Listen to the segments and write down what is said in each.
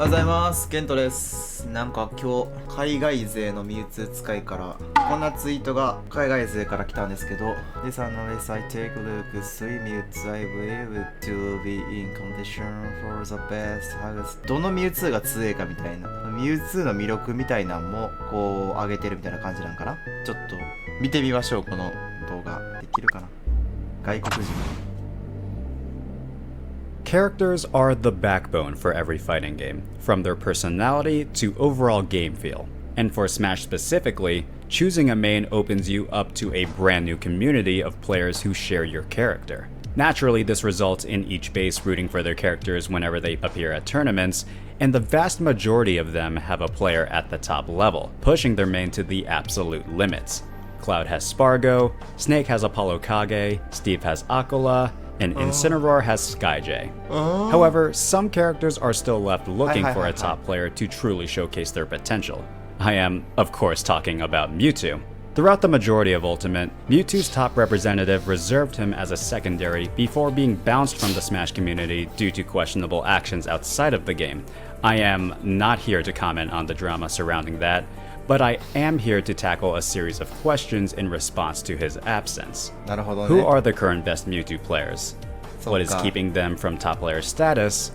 おはようございます。ケントです。なんか今日海外勢のミュウツー使いからこんなツイートが海外勢から来たんですけど This analysis I take a look 3 mutes I believe to be in competition for the best どのミュウツーが強いかみたいなミュウツーの魅力みたいなんもこう上げてるみたいな感じなんかな。ちょっと見てみましょう。この動画できるかな。外国人Characters are the backbone for every fighting game, from their personality to overall game feel. And for Smash specifically, choosing a main opens you up to a brand new community of players who share your character. Naturally, this results in each base rooting for their characters whenever they appear at tournaments, and the vast majority of them have a player at the top level, pushing their main to the absolute limits. Cloud has Spargo, Snake has Apollo Kage, Steve has Aquila, and Incineroar has Skyjay. However, some characters are still left looking for a top player to truly showcase their potential. I am, of course, talking about Mewtwo. Throughout the majority of Ultimate, Mewtwo's top representative reserved him as a secondary before being bounced from the Smash community due to questionable actions outside of the game. I am not here to comment on the drama surrounding that, but I am here to tackle a series of questions in response to his absence. Who are the current best Mewtwo players? What is keeping them from top player status?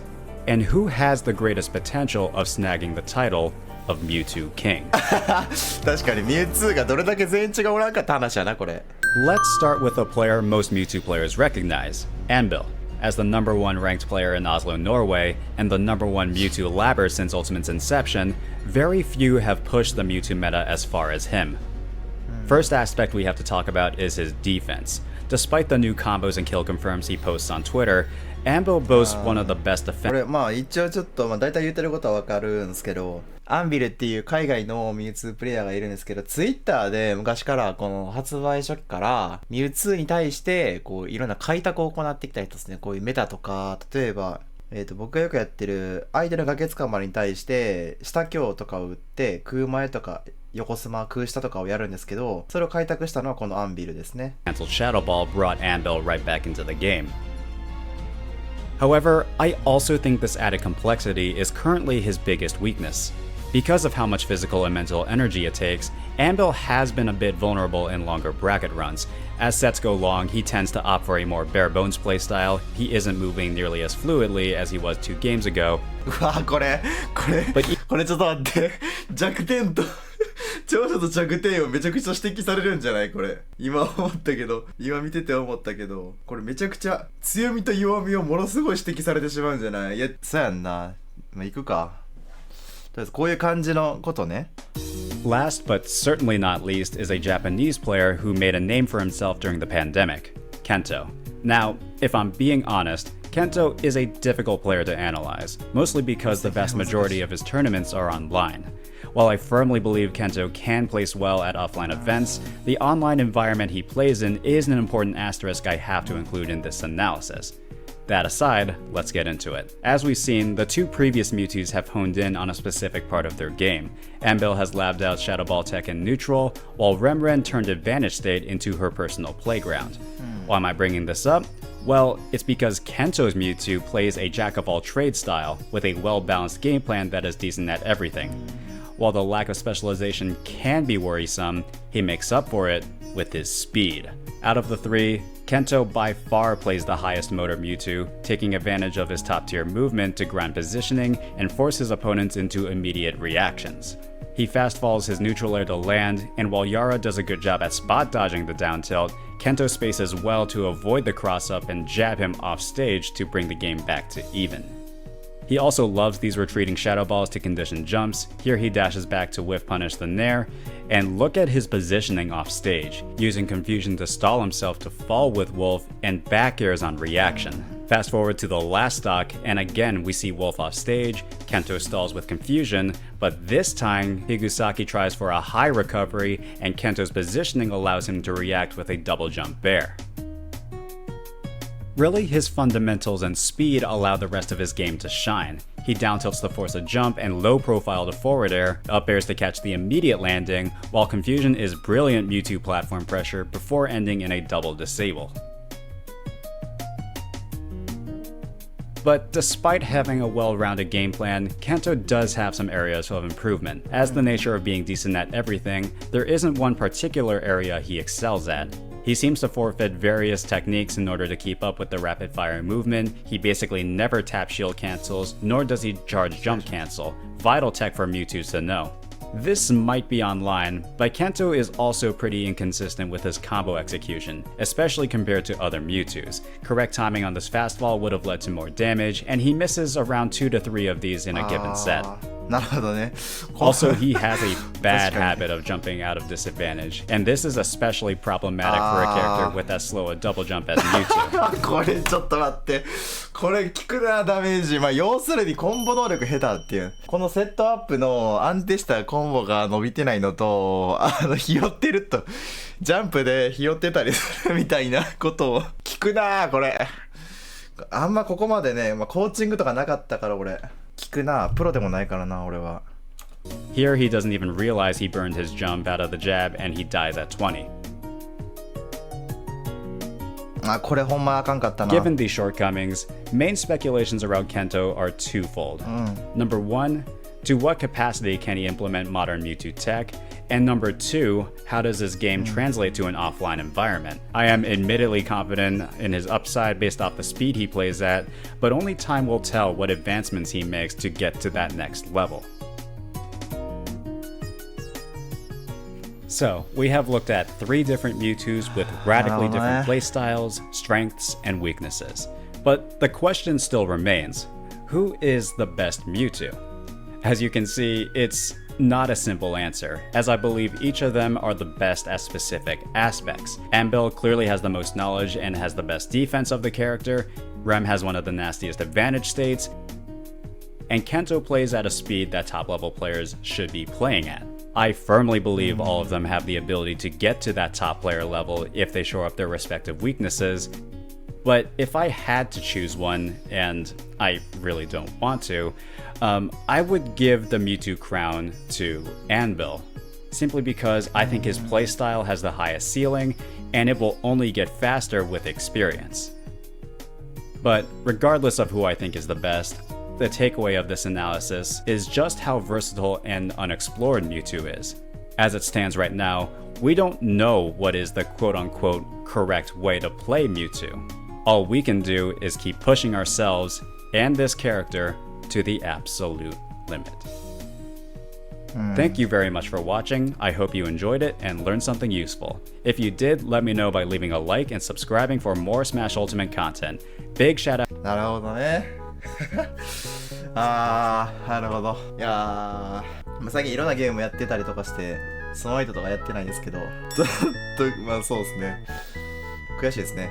And who has the greatest potential of snagging the title of Mewtwo King? 確かにミュウツーがどれだけ全員違うおらんかった話やなこれ。 Let's start with a player most Mewtwo players recognize, Anvil. As the #1 ranked player in Oslo, Norway, and the #1 Mewtwo labber since Ultimate's inception, very few have pushed the Mewtwo meta as far as him. First aspect we have to talk about is his defense. Despite the new combos and kill confirms he posts on Twitter, Anvil boasts one of the best defense. これまあ一応ちょっと大体言ってることはわかるんですけど、アンビルっていう海外のミュウツープレイヤーがいるんですけど、ツイッターで昔からこの発売初期からミュウツーに対してこういろんな開拓を行ってきた人ですね。こういうメタとか、例えば僕がよくやってる相手の崖つかまりに対して下強とかを打って空前とか横スマ空下とかをやるんですけど、それを開拓したのはこのアンビルですね。Shadow Ball brought Anvil right back into the game. However, I also think this added complexity is currently his biggest weakness. Because of how much physical and mental energy it takes, Anvil has been a bit vulnerable in longer bracket runs. As sets go long, he tends to opt for a more bare-bones playstyle. He isn't moving nearly as fluidly as he was 2 games ago. うわこれちょっと待って弱点と長所と弱点をめちゃくちゃ指摘されるんじゃない？これ今思ったけど、今見てて思ったけど、これめちゃくちゃ強みと弱みをものすごい指摘されてしまうんじゃない？いや、そうやんな。まあ、行くか。とりあえずこういう感じのことね。Last but certainly not least is a Japanese player who made a name for himself during the pandemic, Kento. Now, if I'm being honest, Kento is a difficult player to analyze, mostly because the vast majority of his tournaments are online. While I firmly believe Kento can place well at offline events, the online environment he plays in is an important asterisk I have to include in this analysis. That aside, let's get into it. As we've seen, the 2 previous Mewtwo's have honed in on a specific part of their game. Anvil has labbed out Shadow Ball tech in neutral, while Remren turned Advantage State into her personal playground. Why am I bringing this up? Well, it's because Kento's Mewtwo plays a jack-of-all-trades style, with a well-balanced game plan that is decent at everything. While the lack of specialization can be worrisome, he makes up for it with his speed. Out of the 3, Kento by far plays the highest motor Mewtwo, taking advantage of his top-tier movement to grind positioning and force his opponents into immediate reactions. He fast falls his neutral air to land, and while Yara does a good job at spot dodging the down tilt, Kento spaces well to avoid the cross-up and jab him off stage to bring the game back to even. He also loves these retreating Shadow Balls to condition jumps. Here he dashes back to whiff punish the Nair, and look at his positioning off stage, using confusion to stall himself to fall with Wolf and back airs on reaction. Fast forward to the last stock, and again we see Wolf off stage, Kento stalls with confusion, but this time Higusaki tries for a high recovery, and Kento's positioning allows him to react with a double jump bear. Really, his fundamentals and speed allow the rest of his game to shine. He down tilts to force a jump and low profile to forward air, up airs to catch the immediate landing, while confusion is brilliant Mewtwo platform pressure before ending in a double disable. But despite having a well-rounded game plan, Kanto does have some areas of improvement. As the nature of being decent at everything, there isn't one particular area he excels at. He seems to forfeit various techniques in order to keep up with the rapid-fire movement. He basically never tap shield cancels, nor does he charge jump cancel, vital tech for Mewtwo to know. This might be online, but Kanto is also pretty inconsistent with his combo execution, especially compared to other Mewtwo's. Correct timing on this fastball would have led to more damage, and he misses around 2 to 3 of these in a given set. なるほどね。 Also, he has a bad habit of jumping out of disadvantage, and this is especially problematic for a character with as slow a double jump as Mewtwo. これちょっと待って。これ効くな、ダメージ。まあ、要するにコンボ能力下手っていう。このセットアップの安定したコンボが伸びてないのと、ひよってると、ジャンプでひよってたりするみたいなことを聞くな、これ。あんまここまでね、まあ、コーチングとかなかったから俺。聞くな、プロでもないからな、俺は。Here he doesn't even realize he burned his jump out of the jab and he dies at 20. あ、これほんまあかんかったな。 Given these shortcomings, main speculations around Kanto are twofold. Number 1, to what capacity can he implement modern Mewtwo tech? And number 2, how does this game translate to an offline environment? I am admittedly confident in his upside based off the speed he plays at, but only time will tell what advancements he makes to get to that next level. So, we have looked at 3 different Mewtwo's with radically different playstyles, strengths, and weaknesses. But the question still remains, who is the best Mewtwo? As you can see, it's not a simple answer, as I believe each of them are the best at specific aspects. Anvil clearly has the most knowledge and has the best defense of the character, Rem has one of the nastiest advantage states, and Kanto plays at a speed that top level players should be playing at. I firmly believe all of them have the ability to get to that top player level if they shore up their respective weaknesses, but if I had to choose one, and I really don't want to, I would give the Mewtwo crown to Anvil, simply because I think his playstyle has the highest ceiling, and it will only get faster with experience. But regardless of who I think is the best, the takeaway of this analysis is just how versatile and unexplored Mewtwo is. As it stands right now, we don't know what is the quote-unquote correct way to play Mewtwo. All we can do is keep pushing ourselves and this character to the absolute limit. Thank you very much for watching. I hope you enjoyed it and learned something useful. If you did, let me know by leaving a like and subscribing for more Smash Ultimate content. Big shout out. なるほどね。なるほど。いやー、最近いろんなゲームやってたりとかして、その人とかやってないんですけど、ずっと、まあそうですね。悔しいですね。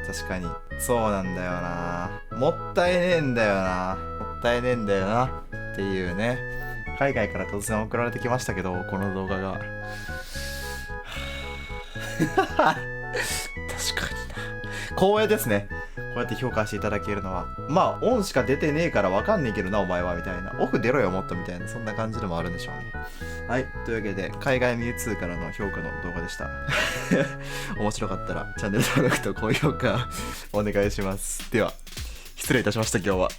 確かに。そうなんだよな。もったいねえんだよな。もったいねえんだよな。っていうね。海外から突然送られてきましたけど、この動画が。確かにな。光栄ですね。こうやって評価していただけるのは。まあ、オンしか出てねえからわかんねえけどな、お前は、みたいな。オフ出ろよ、もっと、みたいな。そんな感じでもあるんでしょうね。はい。というわけで、海外ミュウツーからの評価の動画でした。面白かったら、チャンネル登録と高評価お願いします。では、失礼いたしました、今日は。